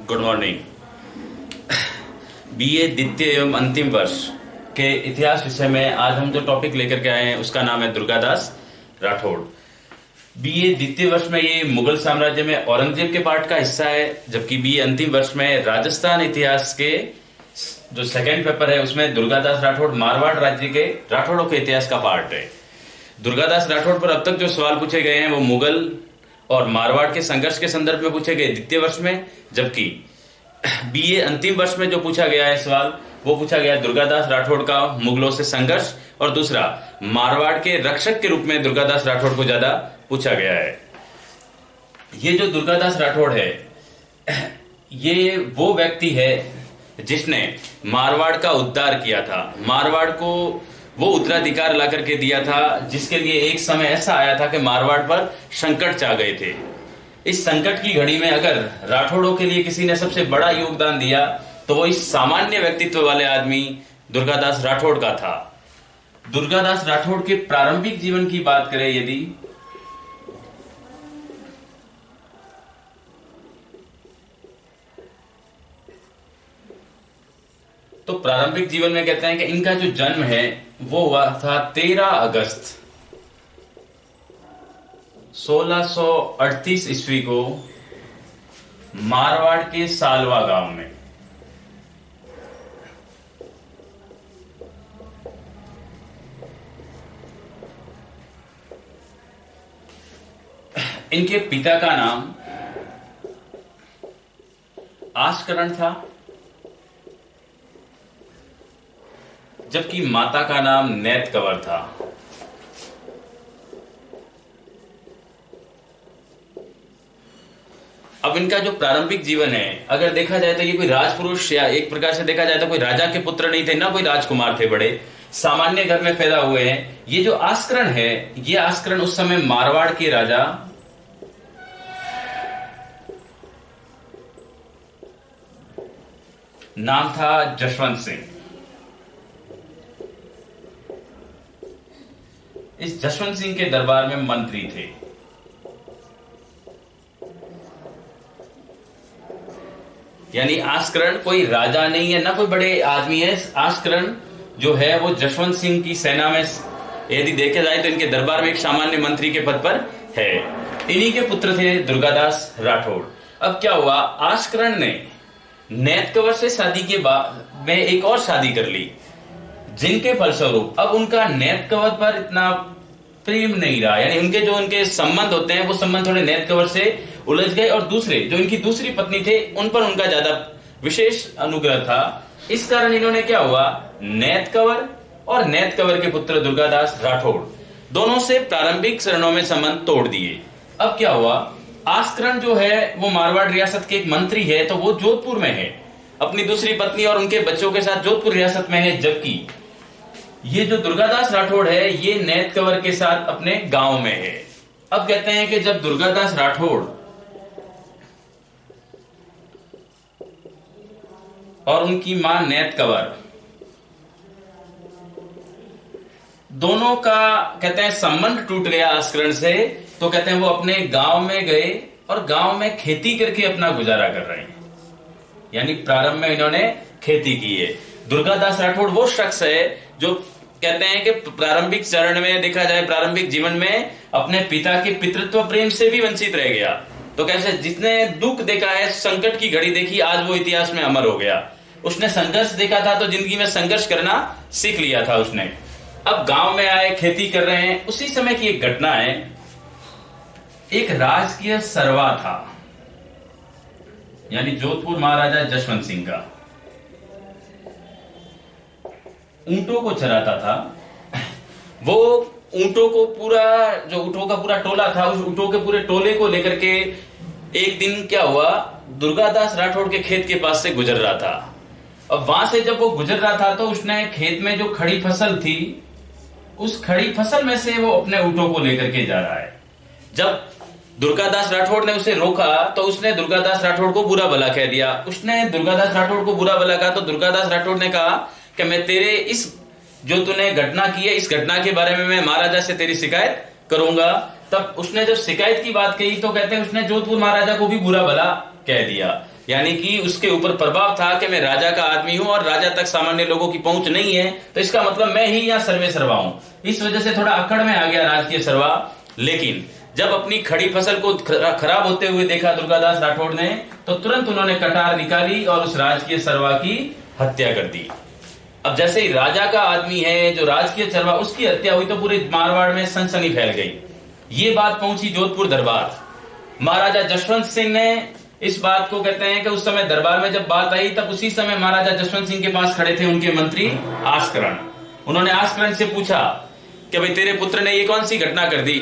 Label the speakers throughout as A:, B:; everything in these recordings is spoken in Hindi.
A: Good morning. बीए द्वितीय एवं अंतिम वर्ष के इतिहास विषय में आज हम जो टॉपिक लेकर के आए हैं उसका नाम है दुर्गादास राठौड़। बीए द्वितीय वर्ष में ये मुगल साम्राज्य में औरंगजेब के पार्ट का हिस्सा है, जबकि बीए अंतिम वर्ष में राजस्थान इतिहास के जो सेकंड पेपर है उसमें दुर्गादास राठौड़ मारवाड़ राज्य के राठौड़ों के इतिहास का पार्ट है। दुर्गादास राठौड़ पर अब तक जो सवाल पूछे गए हैं वो मुगल और मारवाड़ के संघर्ष के संदर्भ में पूछे गए द्वितीय वर्ष में, जबकि बीए अंतिम वर्ष में जो पूछा गया है सवाल वो पूछा गया दुर्गादास राठौड़ का मुगलों से संघर्ष, और दूसरा मारवाड़ के रक्षक के रूप में दुर्गादास राठौड़ को ज्यादा पूछा गया है। ये जो दुर्गादास राठौड़ है ये वो व्यक्ति है जिसने मारवाड़ का उद्धार किया था। मारवाड़ को वो उत्तराधिकार ला करके दिया था जिसके लिए एक समय ऐसा आया था कि मारवाड़ पर संकट छा गए थे। इस संकट की घड़ी में अगर राठौड़ों के लिए किसी ने सबसे बड़ा योगदान दिया तो वो इस सामान्य व्यक्तित्व वाले आदमी दुर्गादास राठौड़ का था। दुर्गादास राठौड़ के प्रारंभिक जीवन की बात करें यदि, तो प्रारंभिक जीवन में कहते हैं कि इनका जो जन्म है वो हुआ था 13 अगस्त 1638 ईस्वी को मारवाड़ के सालवा गांव में। इनके पिता का नाम आस्करण था, जबकि माता का नाम नैत कंवर था। अब इनका जो प्रारंभिक जीवन है अगर देखा जाए तो ये कोई राजपुरुष या एक प्रकार से देखा जाए तो कोई राजा के पुत्र नहीं थे, ना कोई राजकुमार थे, बड़े सामान्य घर में पैदा हुए हैं। ये जो आस्करण है ये आस्करण उस समय मारवाड़ के राजा नाम था जशवंत सिंह। इस जशवंत सिंह के दरबार में मंत्री थे। यानी आस्करण कोई राजा नहीं है ना कोई बड़े आदमी है। आस्करण जो है वो जशवंत सिंह की सेना में यदि देखे जाए तो इनके दरबार में एक सामान्य मंत्री के पद पर है। इन्हीं के पुत्र थे दुर्गादास राठौड़। अब क्या हुआ, आस्करण ने नैत कंवर से शादी के बाद में एक और शादी कर ली, जिनके फलस्वरूप अब उनका नैत कंवर पर इतना प्रेम नहीं रहा। यानी उनके संबंध होते हैं वो संबंध थोड़े नैत कंवर से उलझ गए, और दूसरे जो इनकी दूसरी पत्नी थे उन पर उनका ज्यादा विशेष अनुग्रह था। इस कारण इन्होंने क्या हुआ, नैत कंवर और नैत कंवर के पुत्र दुर्गादास राठौड़ दोनों से प्रारंभिक चरणों में संबंध तोड़ दिए। अब क्या हुआ, आस्करण जो है वो मारवाड़ रियासत के एक मंत्री है, तो वो जोधपुर में है, अपनी दूसरी पत्नी और उनके बच्चों के साथ जोधपुर रियासत में है, जबकि ये जो दुर्गादास राठौड़ है ये नैत कंवर के साथ अपने गांव में है। अब कहते हैं कि जब दुर्गादास राठौड़ और उनकी मां नैत कंवर दोनों का कहते हैं संबंध टूट गया आस्करण से, तो कहते हैं वो अपने गांव में गए और गांव में खेती करके अपना गुजारा कर रहे हैं। यानी प्रारंभ में इन्होंने खेती की है। दुर्गादास राठौड़ वो शख्स है जो कहते हैं कि प्रारंभिक चरण में देखा जाए, प्रारंभिक जीवन में अपने पिता के पितृत्व प्रेम से भी वंचित रह गया। तो कैसे जिसने दुख देखा है, संकट की घड़ी देखी, आज वो इतिहास में अमर हो गया। उसने संघर्ष देखा था तो जिंदगी में संघर्ष करना सीख लिया था उसने। अब गांव में आए, खेती कर रहे हैं। उसी समय की एक घटना है, एक राजकीय सरवा था, यानी जोधपुर महाराजा जशवंत सिंह का, ऊंटों को चराता था। वो ऊंटों को पूरा जो ऊंटों का पूरा टोला था, उस ऊंटों के पूरे टोले को लेकर के एक दिन क्या हुआ, दुर्गादास राठौड़ के खेत के पास से गुजर रहा था। अब वहां से जब वो गुजर रहा था तो उसने खेत में जो खड़ी फसल थी उस खड़ी फसल में से वो अपने ऊंटों को लेकर के जा रहा है। जब दुर्गादास राठौड़ ने उसे रोका तो उसने दुर्गादास राठौड़ को बुरा भला कह दिया। उसने दुर्गादास राठौड़ को बुरा भला कहा तो दुर्गादास राठौड़ ने कहा कि मैं तेरे इस जो तूने घटना की है इस घटना के बारे में मैं महाराजा से तेरी शिकायत करूंगा। तब उसने जब शिकायत की बात कही तो कहते हैं उसने जोधपुर महाराजा को भी बुरा भला कह दिया। यानी कि उसके ऊपर प्रभाव था कि मैं राजा का आदमी हूं और राजा तक सामान्य लोगों की पहुंच नहीं है, तो इसका मतलब मैं ही यहाँ सर्वे सर्वा हूं। इस वजह से थोड़ा अकड़ में आ गया राजकीय सर्वा। लेकिन जब अपनी खड़ी फसल को खराब होते हुए देखा दुर्गादास राठौड़ ने, तो तुरंत उन्होंने कटार निकाली और उस राजकीय सर्वा की हत्या कर दी। अब जैसे ही राजा का आदमी है जो राजकीय सर्वा, उसकी हत्या हुई तो पूरे मारवाड़ में सनसनी फैल गई। ये बात पहुंची जोधपुर दरबार। महाराजा जसवंत सिंह ने इस बात को, कहते हैं कि उस समय दरबार में जब बात आई, तब उसी समय महाराजा जसवंत सिंह के पास खड़े थे उनके मंत्री आस्करण। उन्होंने आस्करण से पूछा कि भाई तेरे पुत्र ने ये कौन सी घटना कर दी।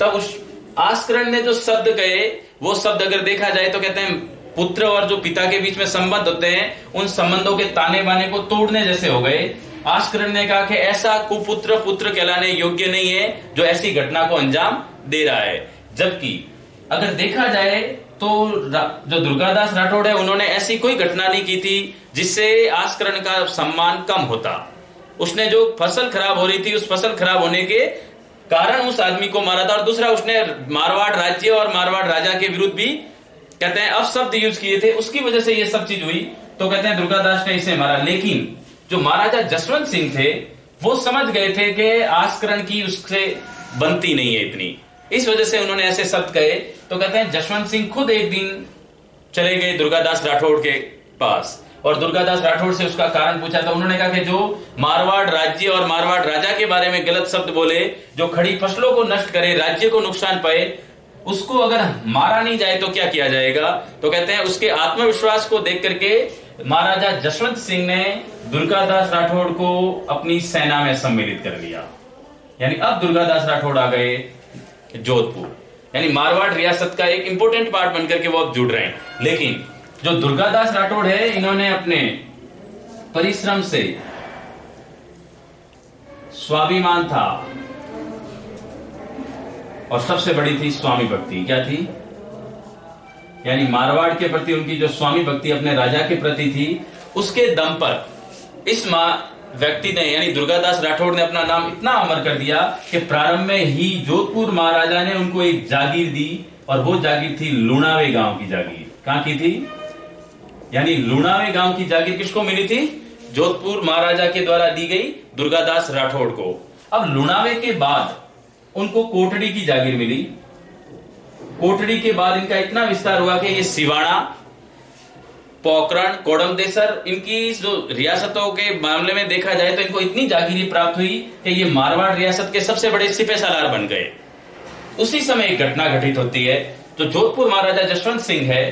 A: तब उस आस्करण ने जो शब्द कहे, वो शब्द अगर देखा जाए तो कहते हैं पुत्र और जो पिता के बीच में संबंध होते हैं, उन संबंधों के ताने बाने को तोड़ने जैसे हो गए। आस्करण ने कहा कि ऐसा कुपुत्र पुत्र कहलाने योग्य नहीं है जो ऐसी घटना को अंजाम दे रहा है। जबकि अगर देखा जाए तो जो दुर्गादास राठौड़ है, उन्होंने ऐसी कोई घटना नहीं की थी जिससे आस्करण का सम्मान कम होता। उसने जो फसल खराब हो रही थी, उस फसल खराब होने के कारण उस आदमी को मारा था। और दूसरा, उसने मारवाड़ राज्य और मारवाड़ राजा के विरुद्ध भी, कहते हैं, अपशब्द यूज किए थे। उसकी वजह से ये सब चीज हुई, तो कहते हैं दुर्गादास ने इसे मारा। लेकिन जो महाराजा जसवंत सिंह थे, वो समझ गए थे कि आस्करण की उससे बनती नहीं है इतनी, इस वजह से उन्होंने ऐसे शब्द कहे। तो कहते हैं जसवंत सिंह खुद एक दिन चले गए दुर्गादास राठौड़ के पास और दुर्गादास राठौड़ से उसका कारण पूछा। तो उन्होंने कहा कि जो मारवाड़ राज्य और मारवाड़ राजा के बारे में गलत शब्द बोले, जो खड़ी फसलों को नष्ट करे, राज्य को नुकसान पाए, उसको अगर मारा नहीं जाए तो क्या किया जाएगा। तो कहते हैं उसके आत्मविश्वास को देख करके महाराजा जसवंत सिंह ने दुर्गादास राठौड़ को अपनी सेना में सम्मिलित कर लिया। यानी अब दुर्गादास राठौड़ आ गए जोधपुर, यानी मारवाड़ रियासत का एक इंपोर्टेंट पार्ट बनकर के वो अब जुड़ रहे हैं। लेकिन जो दुर्गादास राठौड़ है, इन्होंने अपने परिश्रम से, स्वाभिमान था और सबसे बड़ी थी स्वामी भक्ति। क्या थी? यानी मारवाड़ के प्रति उनकी जो स्वामी भक्ति अपने राजा के प्रति थी, उसके दम पर इस व्यक्ति ने, यानी दुर्गादास राठौड़ ने अपना नाम इतना अमर कर दिया कि प्रारंभ में ही जोधपुर महाराजा ने उनको एक जागीर दी, और वो जागीर थी लुणावे गांव की जागीर। कहां की थी? यानी लुणावे गांव की जागीर किसको मिली थी? जोधपुर महाराजा के द्वारा दी गई दुर्गादास राठौड़ को। अब लुणावे के बाद उनको कोटड़ी की जागीर मिली। कोटड़ी के बाद इनका इतना विस्तार हुआ कि ये सिवाड़ा, पोखरण, कोडमदेसर, इनकी जो रियासतों के मामले में देखा जाए तो इनको इतनी जागीरी प्राप्त हुई कि ये मारवाड़ रियासत के सबसे बड़े सिपह सालार बन गए। उसी समय एक घटना घटित होती है। जो जोधपुर महाराजा जसवंत सिंह है,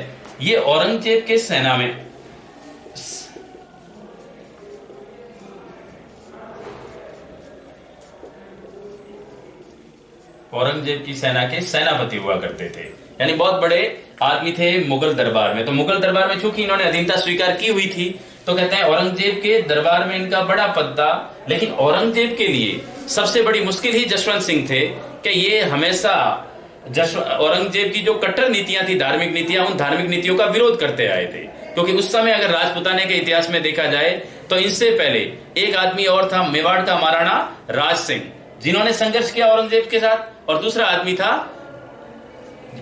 A: ये औरंगजेब के सेना में औरंगजेब की सेना के सेनापति हुआ करते थे, यानी बहुत बड़े आदमी थे मुगल दरबार में। तो मुगल दरबार में चूंकि इन्होंने अधीनता स्वीकार की हुई थी, तो कहते हैं औरंगजेब के दरबार में इनका बड़ा पद था। लेकिन औरंगजेब के लिए सबसे बड़ी मुश्किल ही जसवंत सिंह थे कि ये हमेशा औरंगजेब की जो कट्टर नीतियां थी, धार्मिक नीतियां, उन धार्मिक नीतियों का विरोध करते आए थे। क्योंकि उस समय अगर राजपुताने के इतिहास में देखा जाए तो इनसे पहले एक आदमी और था, मेवाड़ का महाराणा राज सिंह, जिन्होंने संघर्ष किया औरंगजेब के साथ, और दूसरा आदमी था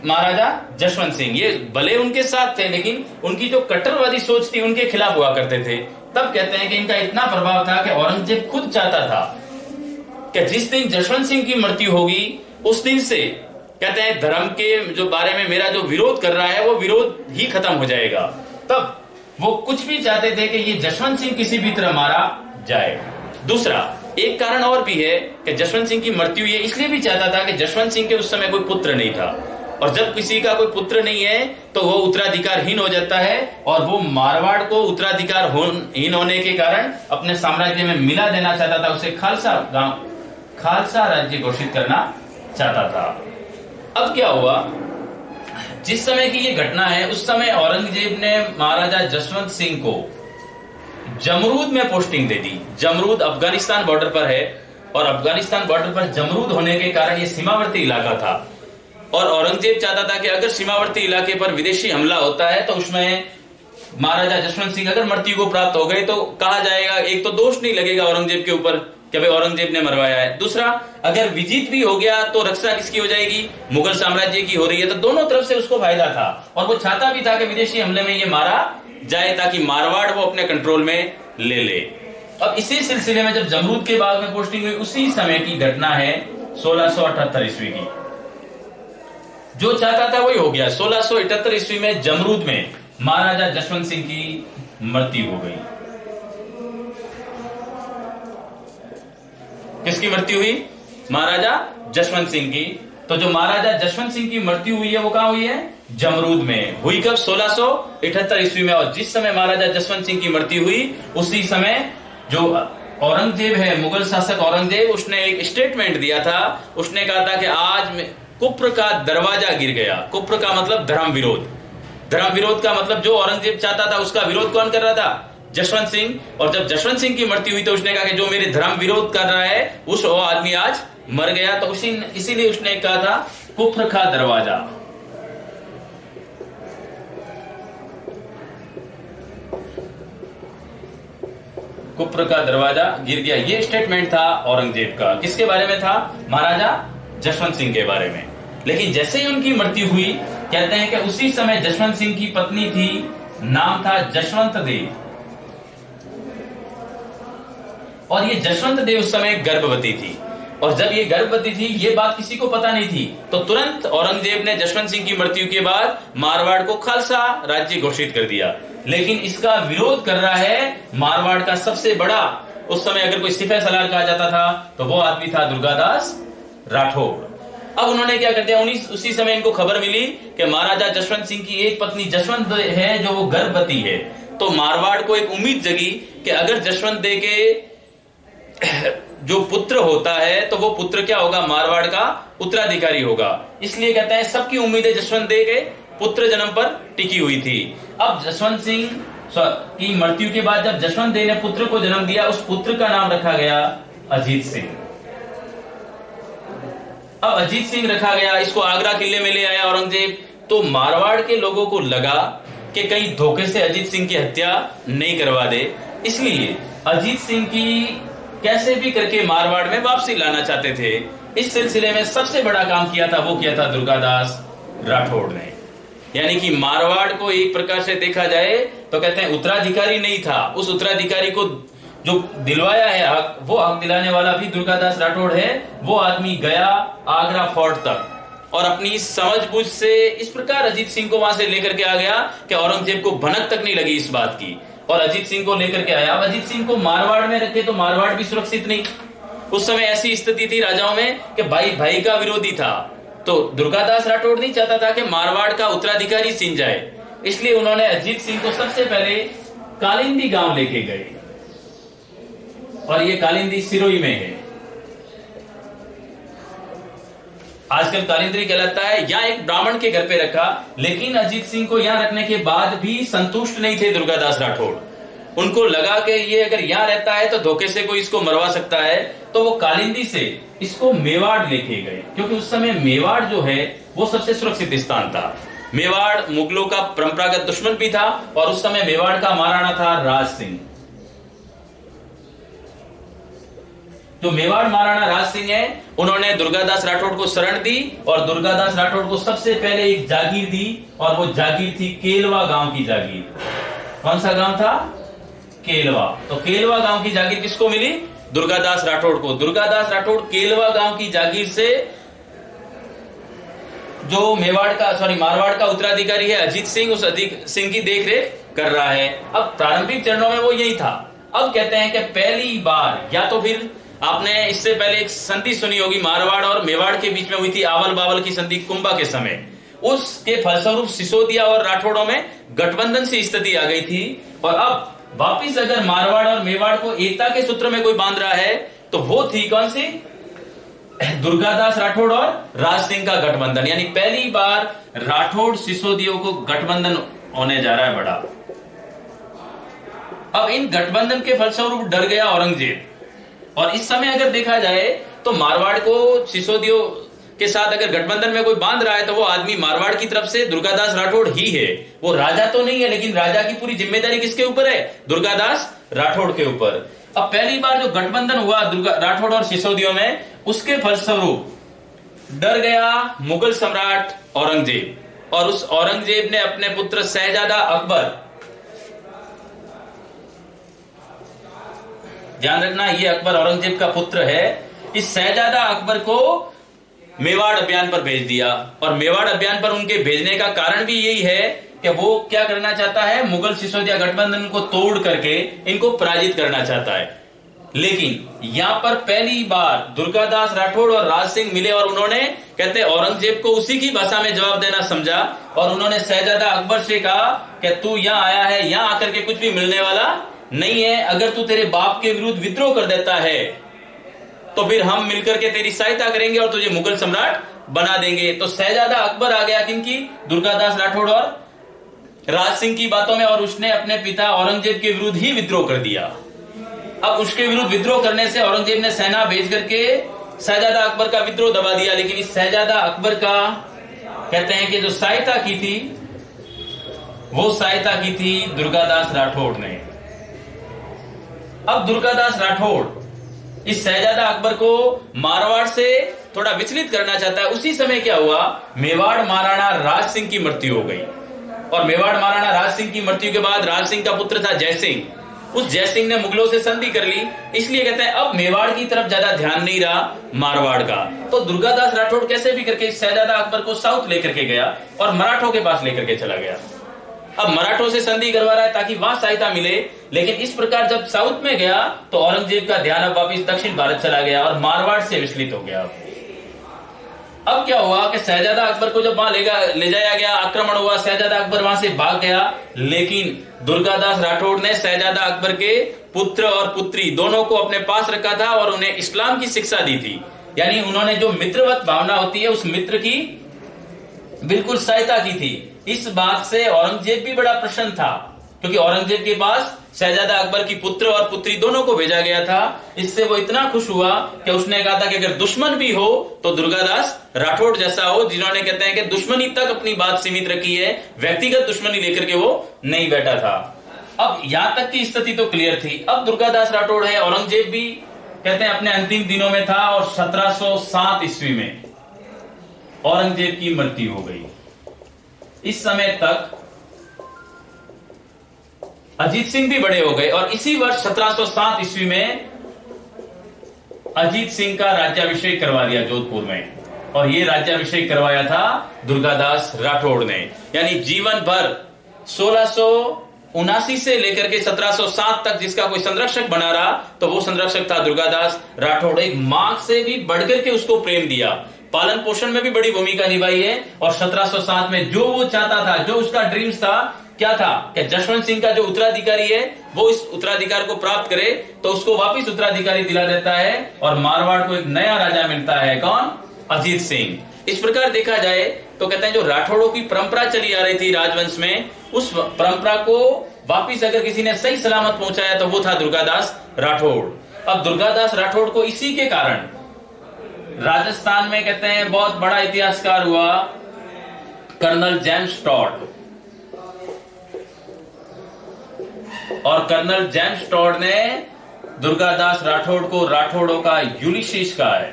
A: महाराजा जसवंत सिंह। ये भले उनके साथ थे, लेकिन उनकी जो कट्टरवादी सोच थी उनके खिलाफ हुआ करते थे। तब कहते हैं कि इनका इतना प्रभाव था कि औरंगजेब खुद चाहता था कि जिस दिन जसवंत सिंह की मृत्यु होगी, उस दिन से, कहते हैं, धर्म के जो बारे में मेरा जो विरोध कर रहा है वो विरोध ही खत्म हो जाएगा। तब वो कुछ भी चाहते थे कि ये जसवंत सिंह किसी भी तरह मारा जाए। दूसरा एक कारण और भी है कि जसवंत सिंह की मृत्यु ये इसलिए भी चाहता था कि जसवंत सिंह के उस समय कोई पुत्र नहीं था, और जब किसी का कोई पुत्र नहीं है तो वो उत्तराधिकारहीन हो जाता है, और वो मारवाड़ को उत्तराधिकारहीन होने के कारण अपने साम्राज्य में मिला देना चाहता था। उसे खालसा राज्य घोषित करना चाहता था। अब क्या हुआ, जिस समय की ये घटना है, उस समय औरंगजेब ने महाराजा जसवंत सिंह को जमरूद में पोस्टिंग दे दी। जमरूद अफगानिस्तान बॉर्डर पर है, और अफगानिस्तान बॉर्डर पर जमरूद होने के कारण ये सीमावर्ती इलाका था, और औरंगजेब चाहता था कि अगर सीमावर्ती इलाके पर विदेशी हमला होता है तो उसमें महाराजा जसवंत सिंह अगर मृत्यु को प्राप्त हो गए तो कहा जाएगा, एक तो दोष नहीं लगेगा औरंगजेब के ऊपर कि भाई औरंगजेब ने मरवाया है। दूसरा, अगर विजित भी हो गया तो रक्षा किसकी हो जाएगी, मुगल साम्राज्य की हो रही है। तो दोनों तरफ से उसको फायदा था और वो चाहता भी था कि विदेशी हमले में ये मारा जाए ताकि मारवाड़ वो अपने कंट्रोल में ले ले। अब इसी सिलसिले में जब जमरूद के बाग में पोस्टिंग हुई, उसी समय की घटना है 1678 ईस्वी की। जो चाहता था वही हो गया। 1678 ईस्वी में जमरूद में महाराजा जसवंत सिंह की मृत्यु हो गई। किसकी मृत्यु हुई, महाराजा जसवंत सिंह की। तो जो महाराजा जसवंत सिंह की मृत्यु हुई है वो कहां हुई है, जमरूद में हुई। कब, 1678 ईस्वी में। और जिस समय महाराजा जसवंत सिंह की मृत्यु हुई उसी समय जो औरंगजेब है, मुगल शासक औरंगजेब, उसने एक स्टेटमेंट दिया था। उसने कहा था कि आज कुप्र का दरवाजा गिर गया। कुप्र का मतलब धर्म विरोध। धर्म विरोध का मतलब जो औरंगजेब चाहता था उसका विरोध कौन कर रहा था, जसवंत सिंह। और जब जसवंत सिंह की मृत्यु हुई तो उसने कहा कि जो मेरे धर्म विरोध कर रहा है उस वो आदमी आज मर गया। तो इसीलिए उसने कहा था कुफ्र का दरवाजा। कुफ्र का दरवाजा गिर गया, ये स्टेटमेंट था औरंगजेब का। किसके बारे में था, महाराजा जसवंत सिंह के बारे में। लेकिन जैसे ही उनकी मृत्यु हुई, कहते हैं कि उसी समय जसवंत सिंह की पत्नी थी, नाम था जसवंत देव। और ये जसवंत देव उस समय गर्भवती थी। और जब ये गर्भवती थी, ये बात किसी को पता नहीं थी। तो तुरंत औरंगजेब ने जसवंत सिंह की मृत्यु के बाद मारवाड़ को खालसा राज्य घोषित कर दिया। लेकिन इसका विरोध कर रहा है मारवाड़ का सबसे बड़ा, उस समय अगर कोई सिपह सलार कहा जाता था तो वो आदमी था दुर्गादास राठौड़। अब उन्होंने क्या कर दिया, उसी समय इनको खबर मिली कि महाराजा जसवंत सिंह की एक पत्नी जसवंत है जो वो गर्भवती है। तो मारवाड़ को एक उम्मीद जगी कि अगर जसवंत दे के जो पुत्र होता है तो वो पुत्र क्या होगा, मारवाड़ का उत्तराधिकारी होगा। इसलिए कहते हैं सबकी उम्मीदें जसवंत दे के पुत्र जन्म पर टिकी हुई थी। अब जसवंत सिंह की मृत्यु के बाद जब जसवंत देव ने पुत्र को जन्म दिया, उस पुत्र का नाम रखा गया अजीत सिंह। अब अजीत सिंह रखा गया, इसको आगरा किले में ले आया औरंगजेब। तो मारवाड़ के लोगों को लगा कि कहीं धोखे से अजीत सिंह की हत्या नहीं करवा दे, इसलिए अजीत सिंह की कैसे भी करके मारवाड़ में वापसी लाना चाहते थे। इस सिलसिले में सबसे बड़ा काम किया था, वो किया था दुर्गादास राठौड़ ने। यानी कि मारवाड़ को एक प्रकार से देखा जाए तो कहते हैं उत्तराधिकारी नहीं था, उस उत्तराधिकारी को जो दिलवाया है हक, वो हक दिलाने वाला भी दुर्गादास राठौड़ है। वो आदमी गया आगरा फोर्ट तक और अपनी समझबूझ से इस प्रकार अजीत सिंह को वहां से लेकर के आ गया कि औरंगजेब को भनक तक नहीं लगी इस बात की, और अजीत सिंह को लेकर के आया। अब अजीत सिंह को मारवाड़ में रखे तो मारवाड़ भी सुरक्षित नहीं। उस समय ऐसी स्थिति थी राजाओं में कि भाई भाई का विरोधी था। तो दुर्गादास राठौड़ नहीं चाहता था कि मारवाड़ का उत्तराधिकारी छिन जाए, इसलिए उन्होंने अजीत सिंह को सबसे पहले कालिंदी गांव लेके गए, और ये कालिंदी सिरोही में है, आजकल कालिंदी कहलाता है। यहाँ एक ब्राह्मण के घर पे रखा, लेकिन अजीत सिंह को यहाँ रखने के बाद भी संतुष्ट नहीं थे दुर्गादास राठौड़। उनको लगा कि ये अगर यहाँ रहता है तो धोखे से कोई इसको मरवा सकता है। तो वो कालिंदी से इसको मेवाड़ लेके गए, क्योंकि उस समय मेवाड़ जो है वो सबसे सुरक्षित स्थान था। मेवाड़ मुगलों का परंपरागत दुश्मन भी था, और उस समय मेवाड़ का महाराणा था राज सिंह। जो मेवाड़ महाराणा राज सिंह है, उन्होंने दुर्गादास राठौड़ को शरण दी, और दुर्गादास राठौड़ को सबसे पहले एक जागीर दी, और वो जागीर थी केलवा गांव की जागीर। कौन सा गांव था, केलवा। तो केलवा गांव की जागीर किसको मिली, दुर्गादास राठौड़ को। दुर्गादास राठौड़ केलवा गांव की जागीर से जो मारवाड़ का उत्तराधिकारी है अजीत सिंह, उस अजीत सिंह की देखरेख कर रहा है। अब प्रारंभिक चरणों में वो यही था। अब कहते हैं कि पहली बार, या तो फिर आपने इससे पहले एक संधि सुनी होगी मारवाड़ और मेवाड़ के बीच में हुई थी, आवल बावल की संधि कुंभा के समय। उसके फलस्वरूप सिसोदिया और राठौड़ों में गठबंधन से स्थिति आ गई थी। और अब वापिस अगर मारवाड़ और मेवाड़ को एकता के सूत्र में कोई बांध रहा है तो वो थी कौन सी, दुर्गादास राठौड़ और राज सिंह का गठबंधन। यानी पहली बार राठौड़ सिसोदियों को गठबंधन होने जा रहा है बड़ा। अब इन गठबंधन के फलस्वरूप डर गया औरंगजेब, और इस समय अगर देखा जाए तो मारवाड़ को सिसोदियों के साथ अगर गठबंधन में कोई बांध रहा है तो वो आदमी मारवाड़ की तरफ से दुर्गादास राठौड़ ही है। वो राजा तो नहीं है, लेकिन राजा की पूरी जिम्मेदारी किसके ऊपर है, दुर्गादास राठौड़ के ऊपर। अब पहली बार जो गठबंधन हुआ राठौड़ और सिसोदियों में, उसके फलस्वरूप डर गया मुगल सम्राट औरंगजेब, और उस औरंगजेब ने अपने पुत्र शहजादा अकबर, ध्यान रखना ये अकबर औरंगजेब का पुत्र है, इस शहजादा अकबर को मेवाड़ अभियान पर भेज दिया। और मेवाड़ अभियान पर उनके भेजने का कारण भी यही है कि वो क्या करना चाहता है, मुगल सिसोदिया गठबंधन को तोड़ करके इनको पराजित करना चाहता है। लेकिन यहां पर पहली बार दुर्गादास राठौड़ और राज सिंह मिले और उन्होंने, कहते हैं, औरंगजेब को उसी की भाषा में जवाब देना समझा, और उन्होंने शहजादा अकबर से कहा कि तू यहां आया है, यहां आकर के कुछ भी मिलने वाला नहीं है, अगर तू तेरे बाप के विरुद्ध विद्रोह कर देता है तो फिर हम मिलकर के तेरी सहायता करेंगे और तुझे मुगल सम्राट बना देंगे। तो शहजादा अकबर आ गया किनकी, दुर्गादास राठौड़ और राज सिंह की बातों में, और उसने अपने पिता औरंगजेब के विरुद्ध ही विद्रोह कर दिया। अब उसके विरुद्ध विद्रोह करने से औरंगजेब ने सेना भेज करके शहजादा अकबर का विद्रोह दबा दिया। लेकिन इस शहजादा अकबर का, कहते हैं कि जो सहायता की थी, वो सहायता की थी दुर्गादास राठौड़ ने। अब दुर्गादास राठौड़ इस शहजादा अकबर को मारवाड़ से थोड़ा विचलित करना चाहता है। उसी समय क्या हुआ, मेवाड़ महाराणा राज सिंह की मृत्यु हो गई, और मेवाड़ महाराणा राज सिंह की मृत्यु के बाद राज सिंह का पुत्र था जयसिंह, उस जयसिंह ने मुगलों से संधि कर ली। इसलिए कहते हैं अब मेवाड़ की तरफ ज्यादा ध्यान नहीं रहा मारवाड़ का। तो दुर्गादास राठौड़ कैसे भी करके शहजादा अकबर को साउथ लेकर के गया और मराठों के पास लेकर के चला गया। अब मराठों से संधि करवा रहा है ताकि वहां सहायता मिले। लेकिन इस प्रकार जब साउथ में गया तो औरंगजेब का ध्यान अब वापिस दक्षिण भारत चला गया और मारवाड़ से विचलित हो गया। अब क्या हुआ कि शहजादा अकबर को जब वहां ले जाया गया, आक्रमण हुआ, शहजादा अकबर वहां से भाग गया। लेकिन दुर्गादास राठौड़ ने शहजादा अकबर के पुत्र और पुत्री दोनों को अपने पास रखा था और उन्हें इस्लाम की शिक्षा दी थी। यानी उन्होंने जो मित्रवत भावना होती है उस मित्र की बिल्कुल सहायता की थी। इस बात से औरंगजेब भी बड़ा प्रसन्न था, क्योंकि औरंगजेब के पास शहजादा अकबर की पुत्र और पुत्री दोनों को भेजा गया था। इससे वो इतना खुश हुआ कि उसने कहा था कि अगर दुश्मन भी हो तो दुर्गादास राठौड़ जैसा हो, जिन्होंने, कहते हैं कि दुश्मनी तक अपनी बात सीमित रखी है, व्यक्तिगत दुश्मनी लेकर के वो नहीं बैठा था। अब यहां तक की स्थिति तो क्लियर थी। अब दुर्गादास राठौड़ है, औरंगजेब भी, कहते हैं, अपने अंतिम दिनों में था, और 1707 ईस्वी में औरंगजेब की मृत्यु हो गई। इस समय तक अजीत सिंह भी बड़े हो गए, और इसी वर्ष 1707 ईस्वी में अजीत सिंह का राज्याभिषेक करवा दिया जोधपुर में, और ये राज्याभिषेक करवाया था दुर्गादास राठौड़ ने। यानी जीवन भर 1679 से लेकर के 1707 तक जिसका कोई संरक्षक बना रहा तो वो संरक्षक था दुर्गादास राठौड़। एक मां से भी बढ़कर के उसको प्रेम दिया, पालन पोषण में भी बड़ी भूमिका निभाई है। और 1707 में जो वो चाहता था, जो उसका ड्रीम्स था, क्या था कि जशवंत सिंह का जो उत्तराधिकारी है वो इस उत्तराधिकार को प्राप्त करे, तो उसको वापिस उत्तराधिकारी दिला देता है और मारवाड़ को एक नया राजा मिलता है। कौन? अजीत सिंह। इस प्रकार देखा जाए तो कहते हैं जो राठौड़ों की परंपरा चली आ रही थी राजवंश में, उस परंपरा को वापिस अगर किसी ने सही सलामत पहुंचाया तो वो था दुर्गादास राठौड़। अब दुर्गादास राठौड़ को इसी के कारण राजस्थान में, कहते हैं, बहुत बड़ा इतिहासकार हुआ कर्नल जेम्स टॉड, और कर्नल जेम्स टॉड ने दुर्गादास राठौड़ को राठौड़ों का यूलिसेस कहा है,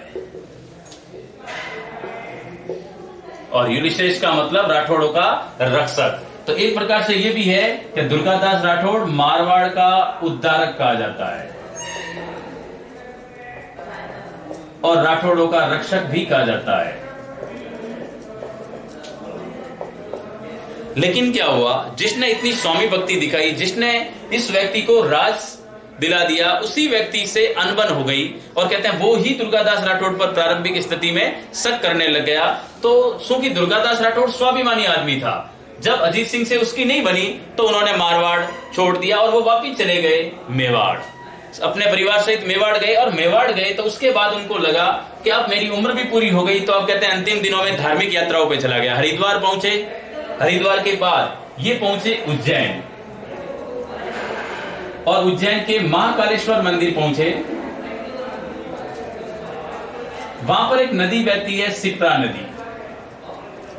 A: और यूलिसेस का मतलब राठौड़ों का रक्षक। तो एक प्रकार से यह भी है कि दुर्गादास राठौड़ मारवाड़ का उद्धारक कहा जाता है और राठौड़ों का रक्षक भी कहा जाता है। लेकिन क्या हुआ, जिसने इतनी स्वामी भक्ति दिखाई, जिसने इस व्यक्ति को राज दिला दिया, उसी व्यक्ति से अनबन हो गई, और कहते हैं वो ही दुर्गादास राठौड़ पर प्रारंभिक स्थिति में शक करने लग गया। तो क्योंकि दुर्गादास राठौड़ स्वाभिमानी आदमी था, जब अजीत सिंह से उसकी नहीं बनी तो उन्होंने मारवाड़ छोड़ दिया और वो वापिस चले गए मेवाड़, अपने परिवार सहित मेवाड़ गए। और मेवाड़ गए तो उसके बाद उनको लगा कि अब मेरी उम्र भी पूरी हो गई, तो अब कहते हैं अंतिम दिनों में धार्मिक यात्राओं पे चला गया। हरिद्वार पहुंचे, हरिद्वार के बाद ये पहुंचे उज्जैन, और उज्जैन के महाकालेश्वर मंदिर पहुंचे। वहां पर एक नदी बहती है, सिप्रा नदी।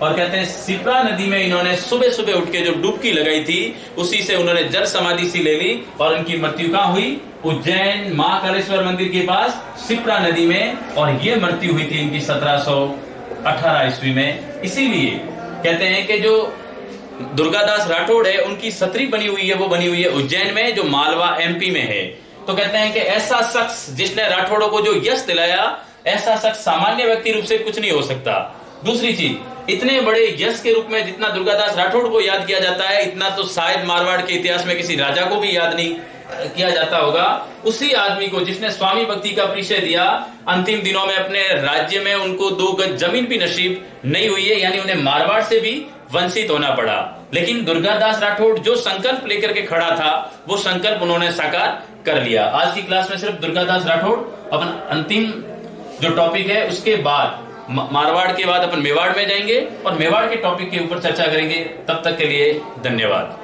A: और कहते हैं शिप्रा नदी में इन्होंने सुबह सुबह उठ के जो डुबकी लगाई थी, उसी से उन्होंने जल समाधि सी ले ली और उनकी मृत्यु कहां हुई? उज्जैन महाकालेश्वर मंदिर के पास शिप्रा नदी में। और ये मृत्यु हुई थी इनकी 1718 ईस्वी में। इसीलिए कहते हैं कि जो दुर्गादास राठौड़ है, उनकी सतरी बनी हुई है, वो बनी हुई है उज्जैन में, जो मालवा एमपी में है। तो कहते हैं कि ऐसा शख्स जिसने राठौड़ों को जो यश दिलाया, ऐसा शख्स सामान्य व्यक्ति रूप से कुछ नहीं हो सकता। दूसरी चीज, इतने बड़े यश के रूप में जितना दुर्गादास राठौड़ को याद किया जाता है, इतना तो शायद मारवाड़ के इतिहास में किसी राजा को भी याद नहीं किया जाता होगा। उसी आदमी को जिसने स्वामी भक्ति का परिचय दिया, अंतिम दिनों में अपने राज्य में उनको 2 गज जमीन भी नसीब नहीं हुई है, यानी उन्हें मारवाड़ से भी वंचित होना पड़ा। लेकिन दुर्गादास राठौड़ जो संकल्प लेकर के खड़ा था, वो संकल्प उन्होंने साकार कर लिया। आज की क्लास में सिर्फ दुर्गादास राठौड़। अपन अंतिम जो टॉपिक है, उसके बाद मारवाड़ के बाद अपन मेवाड़ में जाएंगे और मेवाड़ के टॉपिक के ऊपर चर्चा करेंगे। तब तक के लिए धन्यवाद।